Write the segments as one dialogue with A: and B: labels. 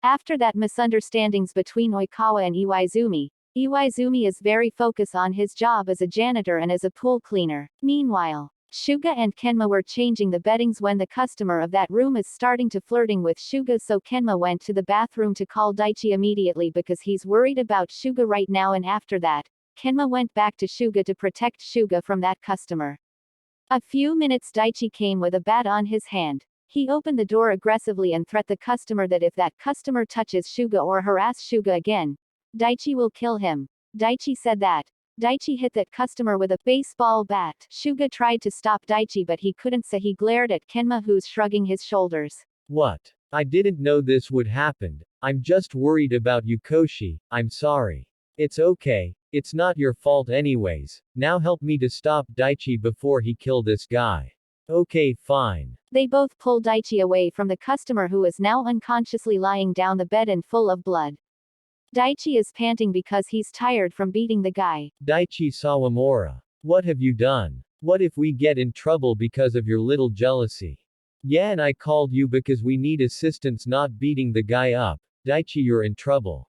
A: After that misunderstandings between Oikawa and Iwaizumi, Iwaizumi is very focused on his job as a janitor and as a pool cleaner. Meanwhile, Shuga and Kenma were changing the beddings when the customer of that room is starting to flirting with Shuga, so Kenma went to the bathroom to call Daichi immediately because he's worried about Shuga right now, and after that, Kenma went back to Shuga to protect Shuga from that customer. A few minutes Daichi came with a bat on his hand. He opened the door aggressively and threatened the customer that if that customer touches Shuga or harass Shuga again, Daichi will kill him. Daichi said that. Daichi hit that customer with a baseball bat. Shuga tried to stop Daichi but he couldn't, so he glared at Kenma, who's shrugging his shoulders.
B: What? I didn't know this would happen. I'm just worried about you, Koshi. I'm sorry. It's okay. It's not your fault anyways. Now help me to stop Daichi before he kill this guy. Okay, fine.
A: They both pull Daichi away from the customer, who is now unconsciously lying down the bed and full of blood. Daichi is panting because he's tired from beating the guy.
B: Daichi Sawamura. What have you done? What if we get in trouble because of your little jealousy? Yeah, and I called you because we need assistance not beating the guy up. Daichi, you're in trouble.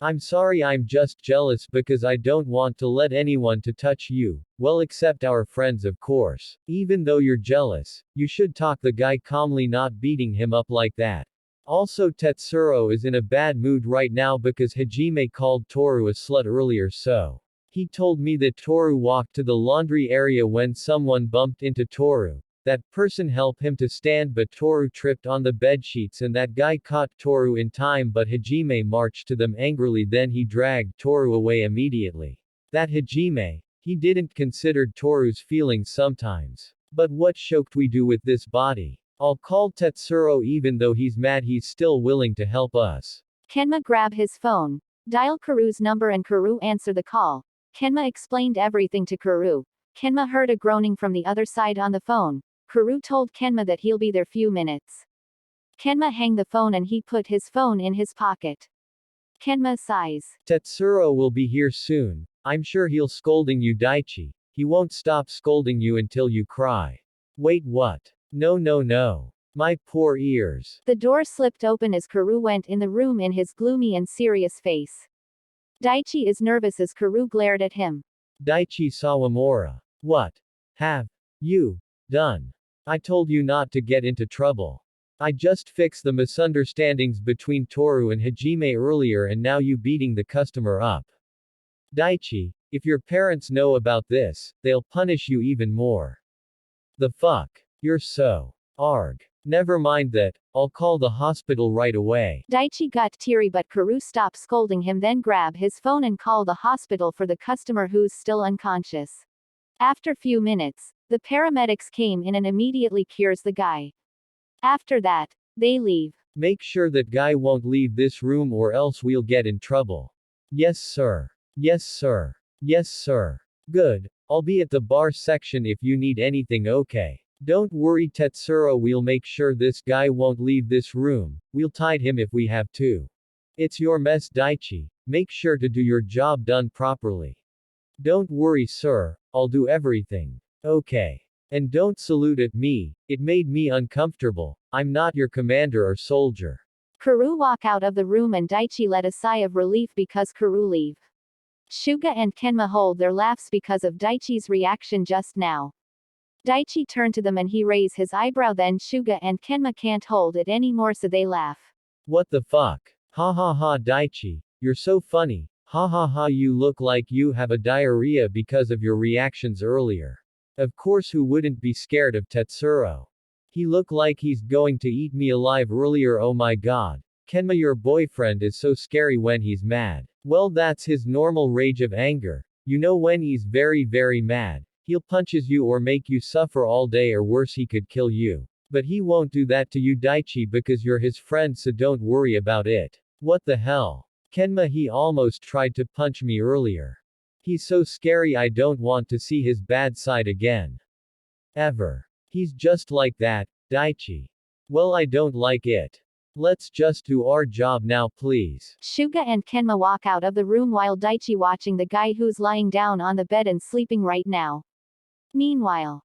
B: I'm sorry, I'm just jealous because I don't want to let anyone to touch you, well except our friends of course. Even though you're jealous, you should talk the guy calmly, not beating him up like that. Also, Tetsuro is in a bad mood right now because Hajime called Toru a slut earlier, so he told me that Toru walked to the laundry area when someone bumped into Toru. That person helped him to stand but Toru tripped on the bedsheets and that guy caught Toru in time, but Hajime marched to them angrily, then he dragged Toru away immediately. That Hajime, he didn't consider Toru's feelings sometimes. But what should we do with this body? I'll call Tetsuro, even though he's mad he's still willing to help us.
A: Kenma grabbed his phone, dialed Kuru's number and Kuru answered the call. Kenma explained everything to Kuru. Kenma heard a groaning from the other side on the phone. Kuru told Kenma that he'll be there few minutes. Kenma hung the phone and he put his phone in his pocket. Kenma sighs.
B: Tetsuro will be here soon. I'm sure he'll scolding you, Daichi. He won't stop scolding you until you cry. Wait, what? No, no, no. My poor ears.
A: The door slipped open as Kuru went in the room in his gloomy and serious face. Daichi is nervous as Kuru glared at him.
B: Daichi Sawamura. What have you done? I told you not to get into trouble. I just fixed the misunderstandings between Toru and Hajime earlier and now you beating the customer up. Daichi, if your parents know about this, they'll punish you even more. The fuck? You're so arg. Never mind that, I'll call the hospital right away.
A: Daichi got teary but Kuru stopped scolding him, then grabbed his phone and called the hospital for the customer who's still unconscious. After few minutes, the paramedics came in and immediately cures the guy. After that, they leave.
B: Make sure that guy won't leave this room or else we'll get in trouble. Yes sir. Yes sir. Yes sir. Good. I'll be at the bar section if you need anything, okay? Don't worry Tetsuro, we'll make sure this guy won't leave this room, we'll tie him if we have to. It's your mess, Daichi. Make sure to do your job done properly. Don't worry sir, I'll do everything. Okay. And don't salute at me, it made me uncomfortable. I'm not your commander or soldier.
A: Kuru walk out of the room and Daichi let a sigh of relief because Kuru leave. Shuga and Kenma hold their laughs because of Daichi's reaction just now. Daichi turned to them and he raised his eyebrow, then Shuga and Kenma can't hold it anymore so they laugh.
B: What the fuck? Ha ha ha Daichi, you're so funny. Ha ha ha, you look like you have a diarrhea because of your reactions earlier. Of course, who wouldn't be scared of Tetsuro? He looked like he's going to eat me alive earlier, oh my god. Kenma, your boyfriend is so scary when he's mad. Well, that's his normal rage of anger. You know, when he's very very mad, he'll punches you or make you suffer all day, or worse, he could kill you. But he won't do that to you, Daichi, because you're his friend, so don't worry about it. What the hell? Kenma, he almost tried to punch me earlier. He's so scary, I don't want to see his bad side again. Ever. He's just like that, Daichi. Well, I don't like it. Let's just do our job now, please.
A: Shuga and Kenma walk out of the room while Daichi watching the guy who's lying down on the bed and sleeping right now. Meanwhile,